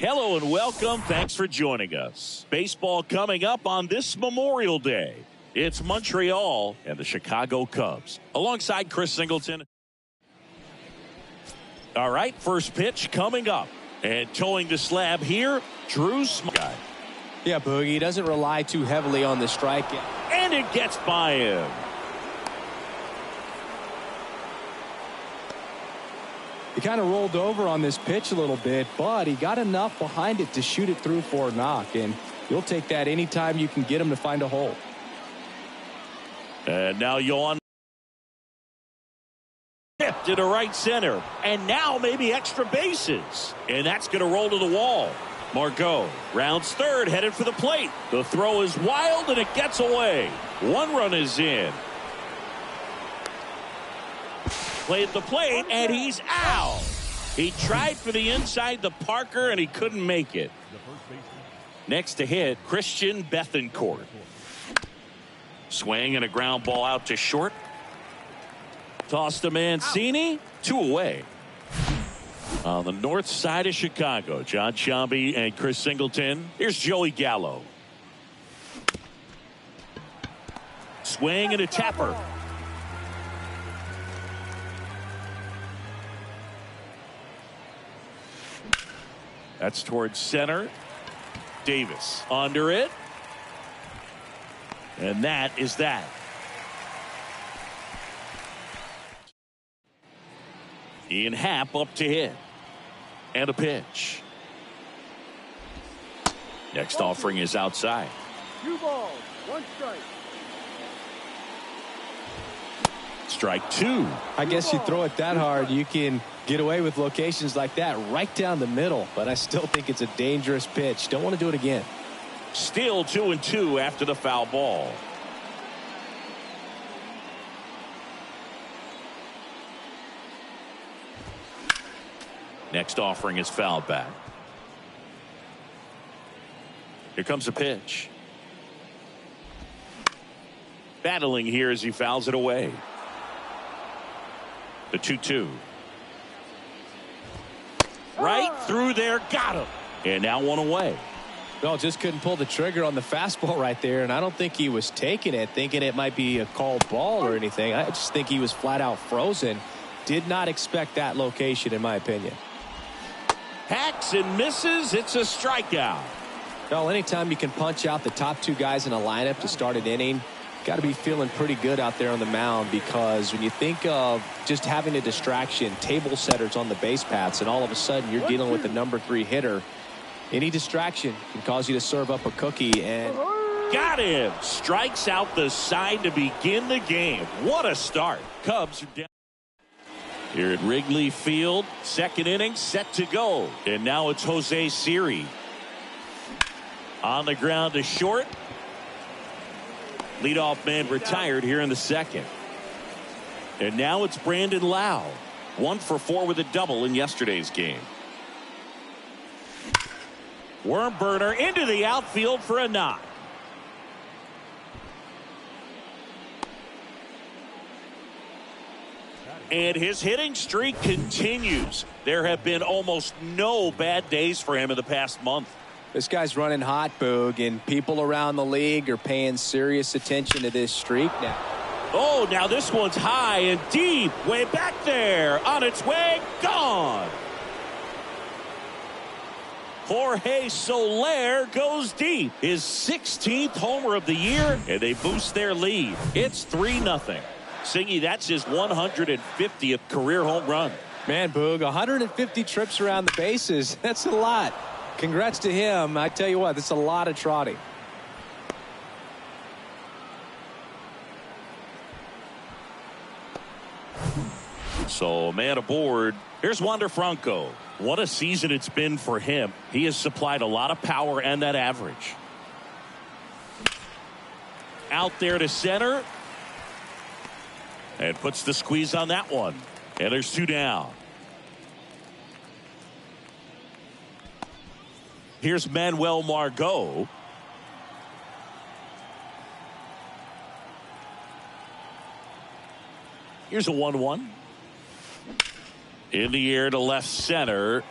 Hello and welcome. Thanks for joining us. Baseball coming up on this Memorial Day. It's Montreal and the Chicago Cubs alongside Chris Singleton. All right, first pitch coming up. And towing the slab here, Drew Smythe. Yeah, Boogie, he doesn't rely too heavily on the strikeout. And it gets by him. He kind of rolled over on this pitch a little bit, but he got enough behind it to shoot it through for a knock. And you'll take that anytime you can get him to find a hole. And now Yohan to the right center. And now maybe extra bases. And that's going to roll to the wall. Margot rounds third, headed for the plate. The throw is wild and it gets away. One run is in. Play at the plate and he's out. He tried for the inside the Parker and he couldn't make it. Next to hit, Christian Bethancourt. Swing and a ground ball out to short. Toss to Mancini. 2 away. On the north side of Chicago, John Sciambi and Chris Singleton. Here's Joey Gallo. Swing and a tapper. That's towards center. Davis under it. And that is that. Ian Happ up to hit. And a pitch. Next offering is outside. 2 balls, 1 strike. Strike 2. I guess you throw it that hard, you can get away with locations like that right down the middle. But I still think it's a dangerous pitch. Don't want to do it again. Still 2-2 after the foul ball. Next offering is fouled back. Here comes a pitch. Battling here as he fouls it away. The 2-2. Right through there. Got him. And now 1 away. Well, just couldn't pull the trigger on the fastball right there. And I don't think he was taking it, thinking it might be a called ball or anything. I just think he was flat out frozen. Did not expect that location, in my opinion. Hacks and misses. It's a strikeout. Well, anytime you can punch out the top 2 guys in a lineup to start an inning, got to be feeling pretty good out there on the mound, because when you think of just having a distraction, table setters on the base paths, and all of a sudden you're dealing with the number 3 hitter, any distraction can cause you to serve up a cookie. And got him. Strikes out the side to begin the game. What a start. Cubs are down. Here at Wrigley Field, second inning set to go. And now it's Jose Siri. On the ground to short. Leadoff man retired here in the second. And now it's Brandon Lau. 1 for 4 with a double in yesterday's game. Worm burner into the outfield for a knock. And his hitting streak continues. There have been almost no bad days for him in the past month. This guy's running hot, Boog, and people around the league are paying serious attention to this streak now. Oh, now this one's high and deep. Way back there. On its way. Gone. Jorge Soler goes deep. His 16th homer of the year, and they boost their lead. It's 3-0. Singy, that's his 150th career home run. Man, Boog, 150 trips around the bases. That's a lot. Congrats to him. I tell you what, that's a lot of trotting. So, man aboard. Here's Wander Franco. What a season it's been for him. He has supplied a lot of power and that average. Out there to center. And puts the squeeze on that one. And there's 2 down. Here's Manuel Margot. Here's a 1-1. In the air to left center.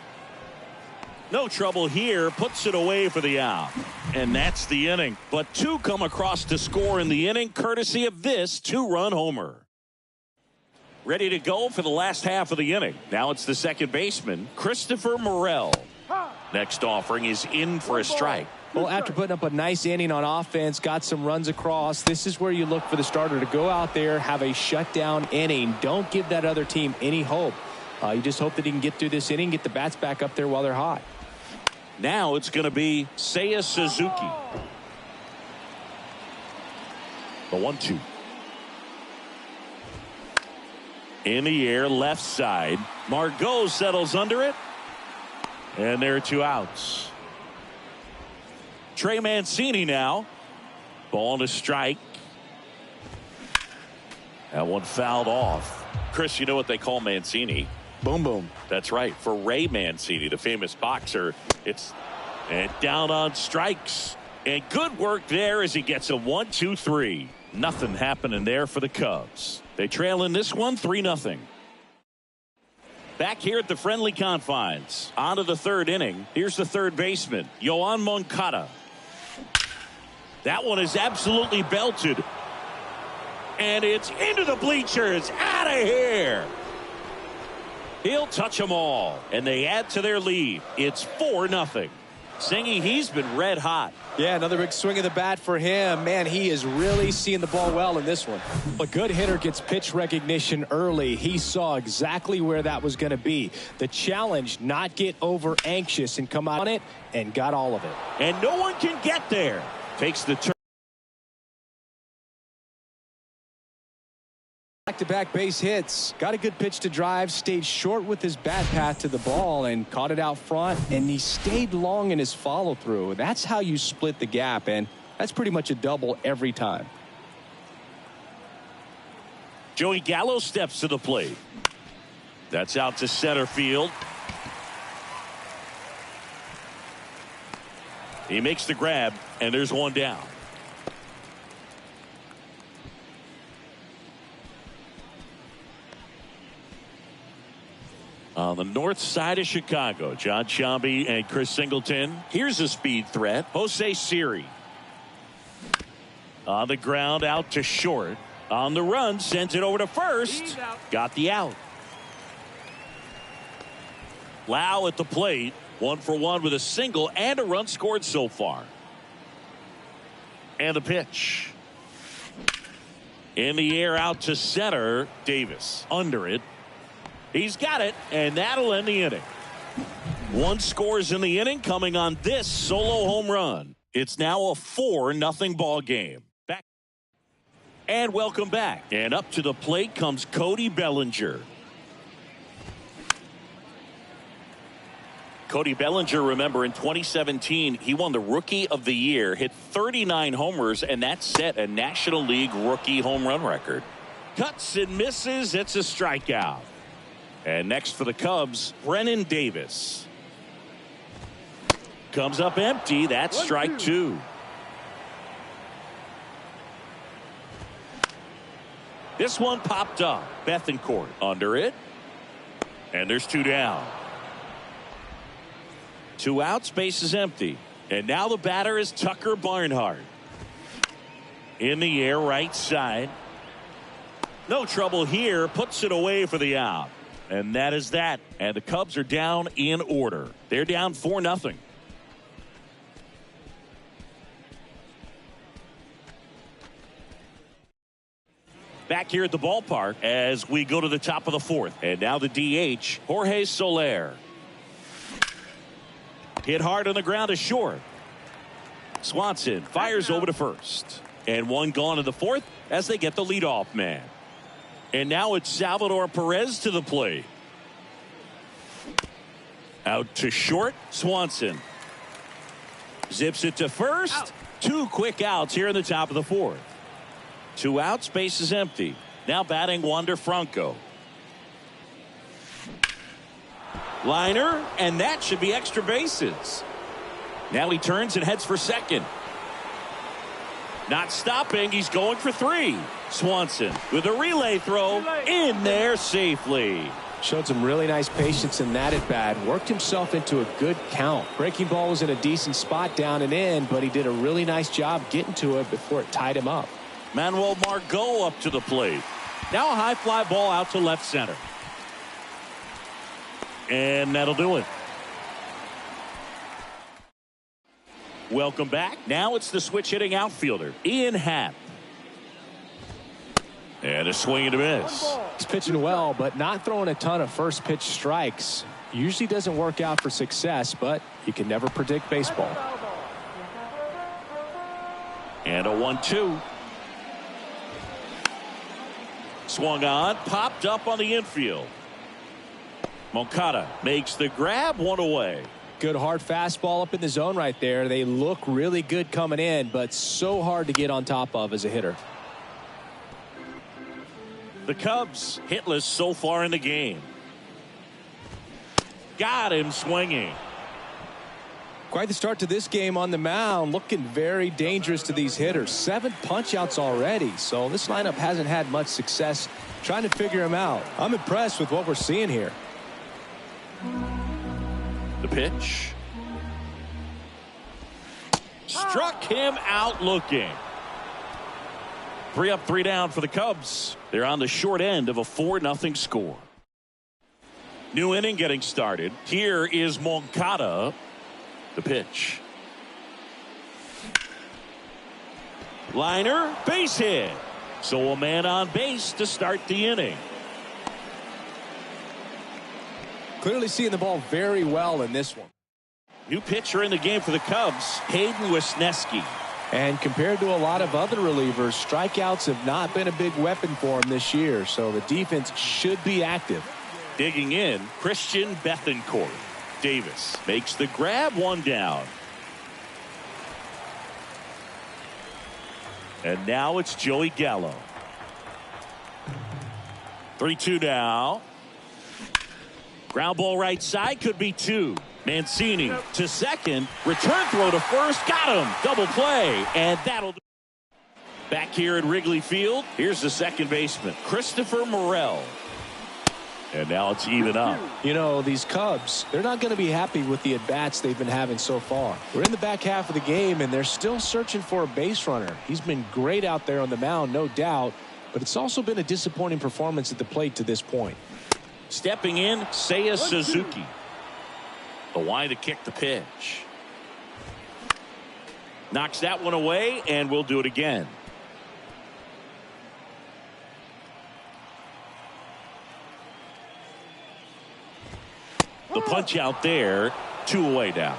No trouble here. Puts it away for the out. And that's the inning. But two come across to score in the inning, courtesy of this two-run homer. Ready to go for the last half of the inning. Now it's the second baseman, Christopher Morel. Next offering is in for a strike. Well, after putting up a nice inning on offense, got some runs across, this is where you look for the starter to go out there, have a shutdown inning. Don't give that other team any hope. You just hope that he can get through this inning, get the bats back up there while they're hot. Now it's going to be Seiya Suzuki. The 1-2. In the air, left side. Margot settles under it. And there are two outs. Trey Mancini now. Ball to strike. That one fouled off. Chris, you know what they call Mancini? Boom, boom. That's right. For Ray Mancini, the famous boxer, it's and down on strikes. And good work there as he gets a 1-2-3. Nothing happening there for the Cubs. They trail in this one 3-0. Back here at the friendly confines. On to the third inning. Here's the third baseman, Yoan Moncada. That one is absolutely belted. And it's into the bleachers. Out of here. He'll touch them all. And they add to their lead. It's 4-0. Singy, he's been red hot. Yeah, another big swing of the bat for him. Man, he is really seeing the ball well in this one. A good hitter gets pitch recognition early. He saw exactly where that was going to be. The challenge, not get over anxious and come out on it, and got all of it. And no one can get there. Takes the turn. Back-to-back base hits. Got a good pitch to drive. Stayed short with his bat path to the ball and caught it out front. And he stayed long in his follow-through. That's how you split the gap. And that's pretty much a double every time. Joey Gallo steps to the plate. That's out to center field. He makes the grab, and there's one down. On the north side of Chicago, John Sciambi and Chris Singleton. Here's a speed threat, Jose Siri. On the ground, out to short. On the run, sends it over to first. Got the out. Lau at the plate. 1 for 1 with a single and a run scored so far. And the pitch. In the air, out to center. Davis under it. He's got it, and that'll end the inning. One scores in the inning coming on this solo home run. It's now a 4-0 ball game. Back and welcome back. And up to the plate comes Cody Bellinger. Cody Bellinger, remember, in 2017, he won the Rookie of the Year, hit 39 homers, and that set a National League rookie home run record. Cuts and misses. It's a strikeout. And next for the Cubs, Brennan Davis. Comes up empty. That's strike 2. This one popped up. Bethancourt under it. And there's 2 down. 2 outs, base is empty. And now the batter is Tucker Barnhart. In the air, right side. No trouble here. Puts it away for the out. And that is that. And the Cubs are down in order. They're down 4-0. Back here at the ballpark as we go to the top of the 4th. And now the DH, Jorge Soler. Hit hard on the ground to short. Swanson fires over to first. And one gone in the 4th as they get the leadoff man. And now it's Salvador Perez to the plate. Out to short, Swanson. Zips it to first. Out. 2 quick outs here in the top of the 4th. 2 outs, base is empty. Now batting Wander Franco. Liner, and that should be extra bases. Now he turns and heads for second. Not stopping, he's going for 3. Swanson with a relay throw in there safely. Showed some really nice patience in that at bat. Worked himself into a good count. Breaking ball was in a decent spot down and in, but he did a really nice job getting to it before it tied him up. Manuel Margot up to the plate. Now a high fly ball out to left center. And that'll do it. Welcome back. Now it's the switch hitting outfielder, Ian Happ. And a swing and a miss. He's pitching well, but not throwing a ton of first pitch strikes. Usually doesn't work out for success, but you can never predict baseball. And a 1-2. Swung on, popped up on the infield. Moncada makes the grab, one away. Good hard fastball up in the zone right there. They look really good coming in, but so hard to get on top of as a hitter. The Cubs hitless so far in the game. Got him swinging. Quite the start to this game on the mound. Looking very dangerous to these hitters. 7 punch outs already. So this lineup hasn't had much success trying to figure him out. I'm impressed with what we're seeing here. The pitch. Struck him out looking. 3 up, 3 down for the Cubs. They're on the short end of a 4-0 score. New inning getting started. Here is Moncada. The pitch. Liner, base hit. So a man on base to start the inning. Clearly seeing the ball very well in this one. New pitcher in the game for the Cubs, Hayden Wesneski. And compared to a lot of other relievers, strikeouts have not been a big weapon for him this year. So the defense should be active. Digging in, Christian Bethancourt. Davis makes the grab, 1 down. And now it's Joey Gallo. 3-2 now. Ground ball right side, could be 2. Mancini to second. Return throw to first. Got him. Double play. And that'll do. Back here at Wrigley Field, here's the second baseman, Christopher Morel. And now it's even up. You know, these Cubs, they're not going to be happy with the at-bats they've been having so far. We're in the back half of the game, and they're still searching for a base runner. He's been great out there on the mound, no doubt, but it's also been a disappointing performance at the plate to this point. Stepping in, Seiya Suzuki. The wide to kick the pitch. Knocks that one away, and we'll do it again. The punch out there, 2 away down.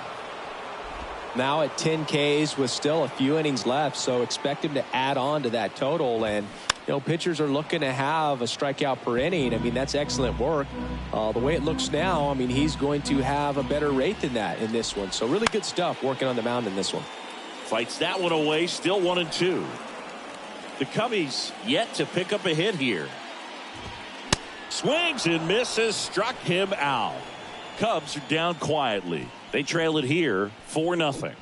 Now at 10 Ks with still a few innings left, so expect him to add on to that total. And you know, pitchers are looking to have a strikeout per inning. I mean, that's excellent work. The way it looks now, I mean, he's going to have a better rate than that in this one. So really good stuff working on the mound in this one. Fights that one away, still 1-2. The Cubbies yet to pick up a hit here. Swings and misses, struck him out. Cubs are down quietly. They trail it here 4-0.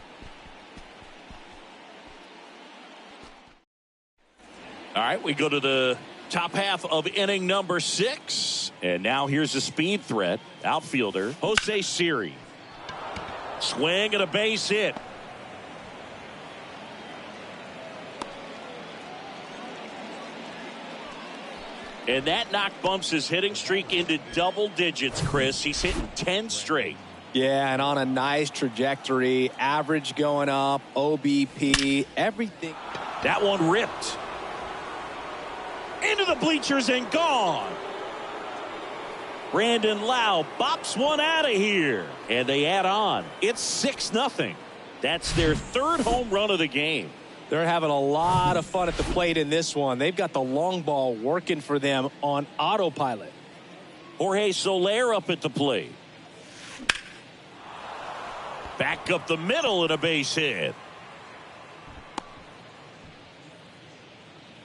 All right, we go to the top half of inning number 6. And now here's a speed threat. Outfielder Jose Siri. Swing and a base hit. And that knock bumps his hitting streak into double digits, Chris. He's hitting 10 straight. Yeah, and on a nice trajectory. Average going up, OBP, everything. That one ripped. Into the bleachers and gone. Brandon Lau bops one out of here. And they add on. It's 6-0. That's their 3rd home run of the game. They're having a lot of fun at the plate in this one. They've got the long ball working for them on autopilot. Jorge Soler up at the plate. Back up the middle and a base hit.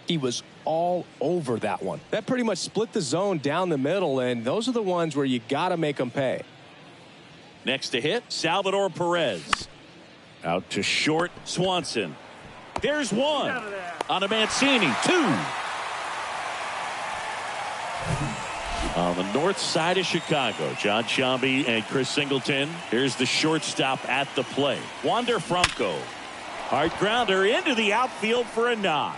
He was all over that one. That pretty much split the zone down the middle, and those are the ones where you got to make them pay. Next to hit, Salvador Perez. Out to short, Swanson. There's one on a Mancini. 2. On On the north side of Chicago, John Shambi and Chris Singleton. Here's the shortstop at the plate. Wander Franco. Hard grounder into the outfield for a knock.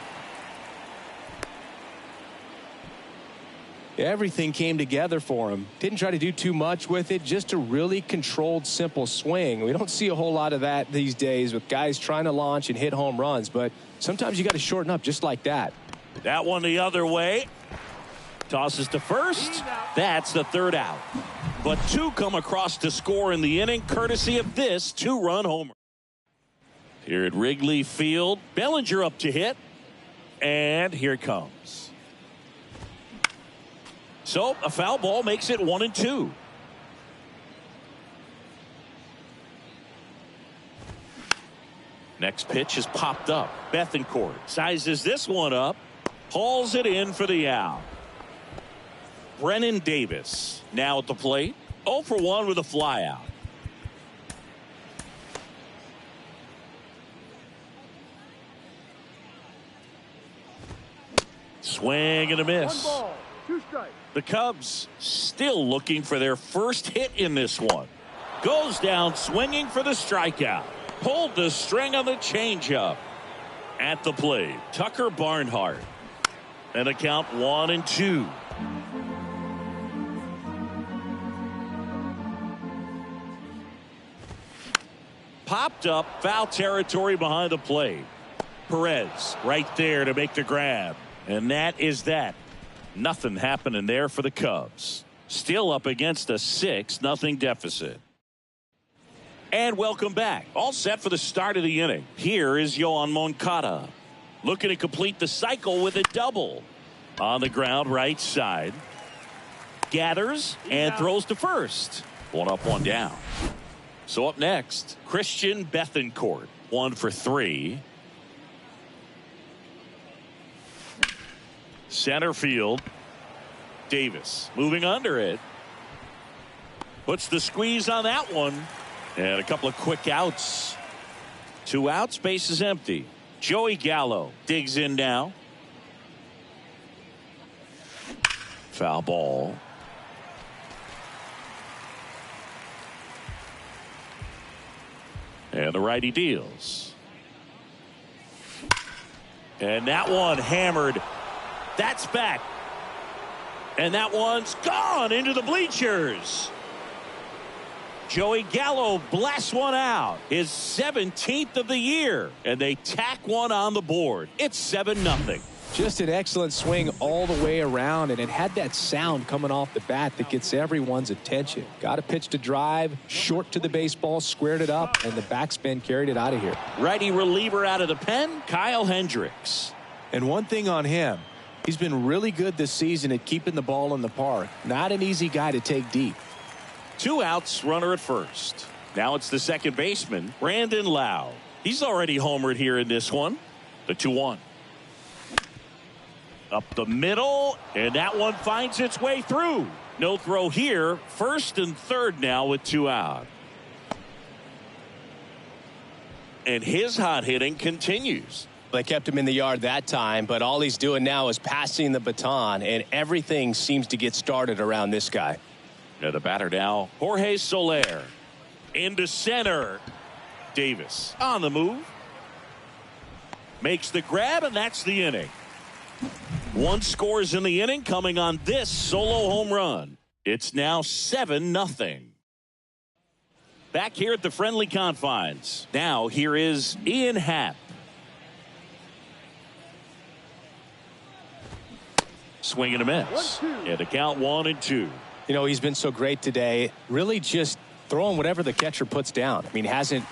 Everything came together for him. Didn't try to do too much with it. Just a really controlled, simple swing. We don't see a whole lot of that these days with guys trying to launch and hit home runs. But sometimes you got to shorten up just like that. That one the other way. Tosses to first. That's the third out. But two come across to score in the inning, courtesy of this two-run homer. Here at Wrigley Field, Bellinger up to hit. And here it comes. So a foul ball makes it 1-2. Next pitch is popped up. Bethancourt sizes this one up. Hauls it in for the out. Brennan Davis now at the plate. 0 for 1 with a fly out. Swing and a miss. 1 ball, 2 strikes. The Cubs still looking for their first hit in this one. Goes down swinging for the strikeout. Pulled the string on the changeup. At the plate, Tucker Barnhart. And a count 1-2. Popped up, foul territory behind the plate. Perez right there to make the grab. And that is that. Nothing happening there for the Cubs. Still up against a 6-0 deficit. And welcome back. All set for the start of the inning. Here is Yoan Moncada. Looking to complete the cycle with a double. On the ground, right side. Gathers and throws to first. 1 up, 1 down. So up next, Christian Bethancourt. 1 for 3. Center field. Davis moving under it. Puts the squeeze on that one. And a couple of quick outs. 2 outs, base is empty. Joey Gallo digs in now. Foul ball. And the righty deals. And that one hammered. That's back. And that one's gone into the bleachers. Joey Gallo blasts one out. His 17th of the year. And they tack one on the board. It's 7-0. Just an excellent swing all the way around, and it had that sound coming off the bat that gets everyone's attention. Got a pitch to drive, short to the baseball, squared it up, and the backspin carried it out of here. Righty reliever out of the pen, Kyle Hendricks. And one thing on him, he's been really good this season at keeping the ball in the park. Not an easy guy to take deep. 2 outs, runner at first. Now it's the second baseman, Brandon Lowe. He's already homered here in this one. The 2-1. Up the middle, and that one finds its way through. No throw here. First and third now with 2 out. And his hot hitting continues. They kept him in the yard that time, but all he's doing now is passing the baton, and everything seems to get started around this guy. Now the batter now, Jorge Soler. Into center. Davis on the move. Makes the grab, and that's the inning. 1 scores in the inning coming on this solo home run. It's now 7-0. Back here at the friendly confines. Now here is Ian Happ. Swing and a miss. And the count 1-2. You know, he's been so great today. Really just throwing whatever the catcher puts down. I mean, hasn't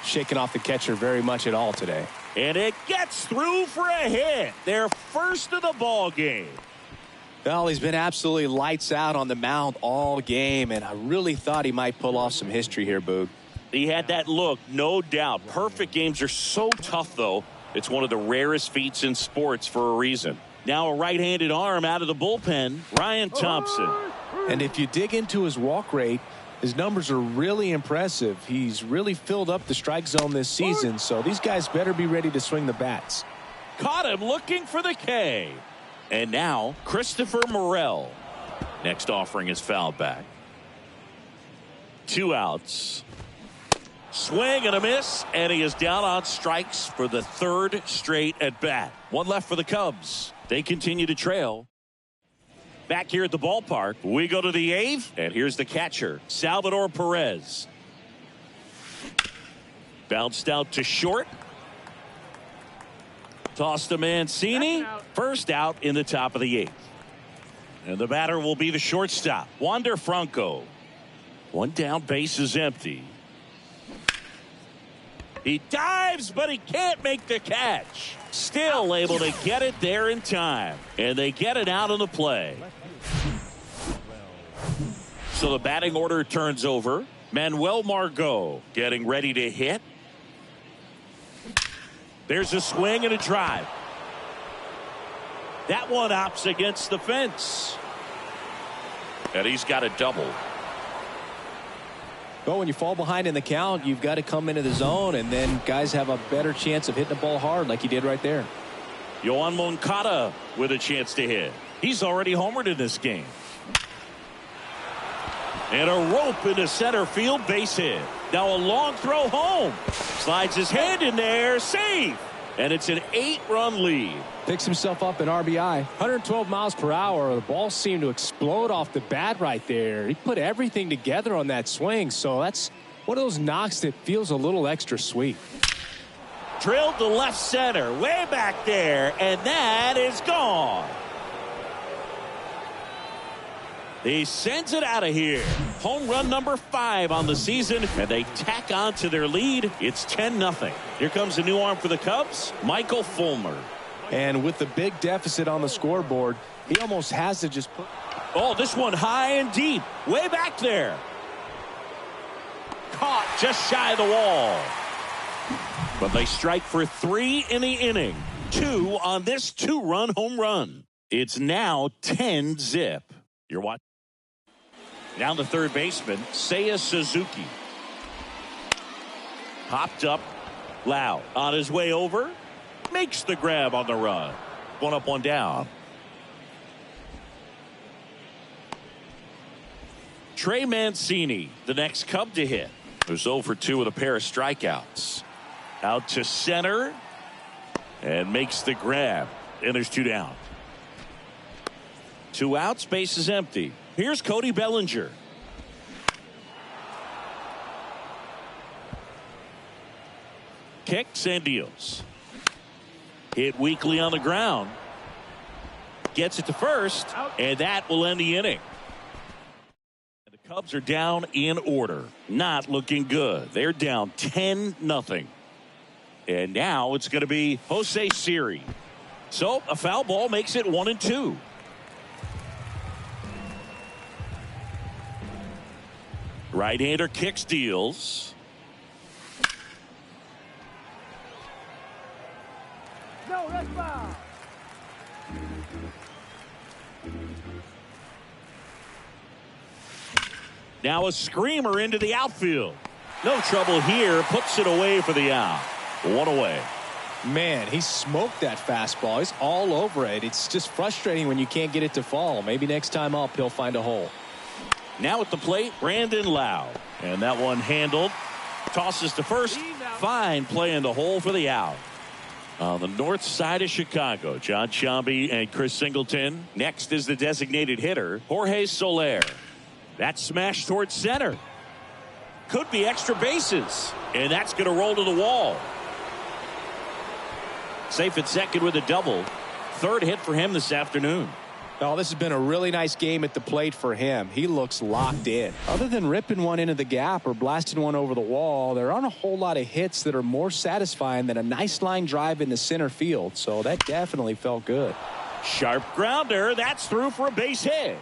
shaken off the catcher very much at all today. And it gets through for a hit. Their first of the ball game. Well, he's been absolutely lights out on the mound all game, and I really thought he might pull off some history here, Boog. He had that look, no doubt. Perfect games are so tough, though. It's one of the rarest feats in sports for a reason. Now a right-handed arm out of the bullpen, Ryan Thompson. And if you dig into his walk rate, his numbers are really impressive. He's really filled up the strike zone this season, so these guys better be ready to swing the bats. Caught him looking for the K. And now Christopher Morel. Next offering is fouled back. 2 outs. Swing and a miss, and he is down on strikes for the 3rd straight at bat. 1 left for the Cubs. They continue to trail. Back here at the ballpark, we go to the 8th, and here's the catcher, Salvador Perez. Bounced out to short. Tossed to Mancini. First out in the top of the 8th. And the batter will be the shortstop, Wander Franco. 1 down, base is empty. He dives, but he can't make the catch. Still able to get it there in time. And they get it out on the play. So the batting order turns over. Manuel Margot getting ready to hit. There's a swing and a drive. That one opts against the fence. And he's got a double. Well, when you fall behind in the count, you've got to come into the zone, and then guys have a better chance of hitting the ball hard like he did right there. Yoan Moncada with a chance to hit. He's already homered in this game. And a rope into center field, base hit. Now a long throw home. Slides his hand in there, safe. And it's an 8-run lead. Picks himself up an RBI. 112 miles per hour. The ball seemed to explode off the bat right there. He put everything together on that swing. So that's one of those knocks that feels a little extra sweet. Drilled to left center, way back there, and that is gone. He sends it out of here. Home run number 5 on the season, and they tack on to their lead. It's 10-0. Here comes a new arm for the Cubs, Michael Fulmer. And with the big deficit on the scoreboard, he almost has to just put. Oh, this one high and deep, way back there. Caught just shy of the wall. But they strike for 3 in the inning. 2 on this 2-run home run. It's now 10-0. You're watching. Down the third baseman, Seiya Suzuki. Popped up, Lau on his way over. Makes the grab on the run. 1 up, 1 down. Trey Mancini, the next Cub to hit. There's 0 for 2 with a pair of strikeouts. Out to center. And makes the grab. And there's 2 down. 2 outs, base is empty. Here's Cody Bellinger. Kicks and deals. Hit weakly on the ground. Gets it to first, and that will end the inning. The Cubs are down in order. Not looking good. They're down 10-0. And now it's going to be Jose Siri. So a foul ball makes it 1-2. Right-hander kicks, deals. No, that's foul. Now a screamer into the outfield. No trouble here. Puts it away for the out. 1 away. Man, he smoked that fastball. He's all over it. It's just frustrating when you can't get it to fall. Maybe next time up he'll find a hole. Now at the plate, Brandon Lau. And that one handled. Tosses to first. Fine play in the hole for the out. On the north side of Chicago, John Sciambi and Chris Singleton. Next is the designated hitter, Jorge Soler. That smash towards center. Could be extra bases. And that's going to roll to the wall. Safe at second with a double. 3rd hit for him this afternoon. Oh, this has been a really nice game at the plate for him. He looks locked in. Other than ripping one into the gap or blasting one over the wall, there aren't a whole lot of hits that are more satisfying than a nice line drive in the center field. So that definitely felt good. Sharp grounder. That's through for a base hit.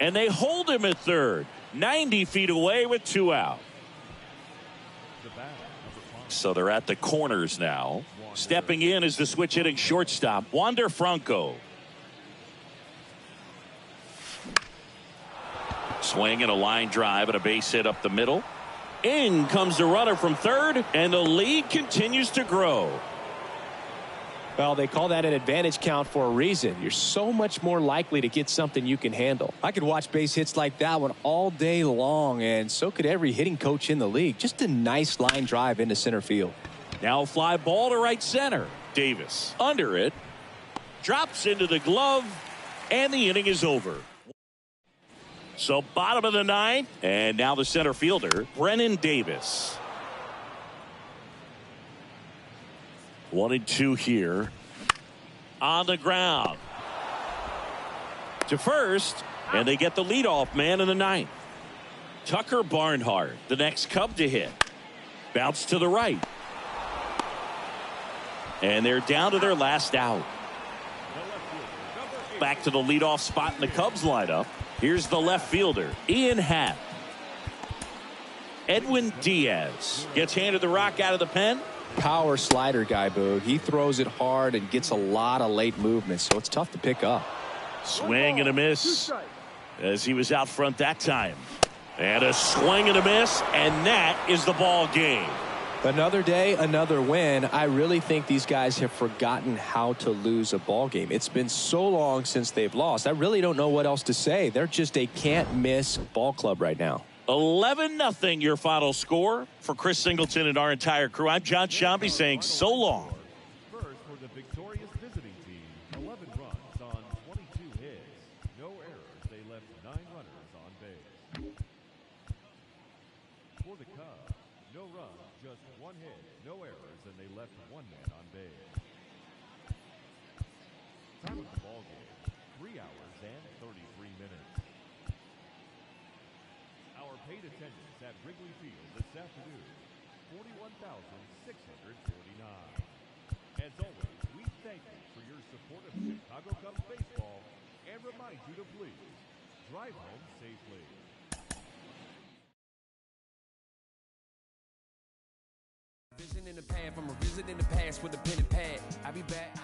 And they hold him at 3rd. 90 feet away with 2 out. So they're at the corners now. Stepping in is the switch hitting shortstop, Wander Franco. Swing and a line drive and a base hit up the middle. In comes the runner from 3rd, and the lead continues to grow. Well, they call that an advantage count for a reason. You're so much more likely to get something you can handle. I could watch base hits like that one all day long, and so could every hitting coach in the league. Just a nice line drive into center field. Now a fly ball to right center. Davis under it. Drops into the glove, and the inning is over. So bottom of the ninth, and now the center fielder, Brennan Davis. 1-2 here. On the ground. To first, and they get the leadoff man in the ninth. Tucker Barnhart, the next Cub to hit. Bounce to the right. And they're down to their last out. Back to the leadoff spot in the Cubs lineup. Here's the left fielder, Ian Happ. Edwin Diaz gets handed the rock out of the pen. Power slider guy, Boo. He throws it hard and gets a lot of late movement, so it's tough to pick up. Swing and a miss as he was out front that time. And a swing and a miss, and that is the ball game. Another day, another win. I really think these guys have forgotten how to lose a ball game. It's been so long since they've lost. I really don't know what else to say. They're just a can't-miss ball club right now. 11-0 your final score. For Chris Singleton and our entire crew, I'm John Shambi saying so long. First for the victorious visiting team, 11 runs on 22 hits. No errors. They left 9 runners on base. For the Cubs, no runs, just 1 hit, no errors, and they left 1 man on base. Time of the ball game, 3 hours and 33 minutes. Our paid attendance at Wrigley Field this afternoon, 41,649. As always, we thank you for your support of Chicago Cubs baseball and remind you to please drive home safely. Vision in the path, I'm revisiting the past with a pen and pad. I'll be back.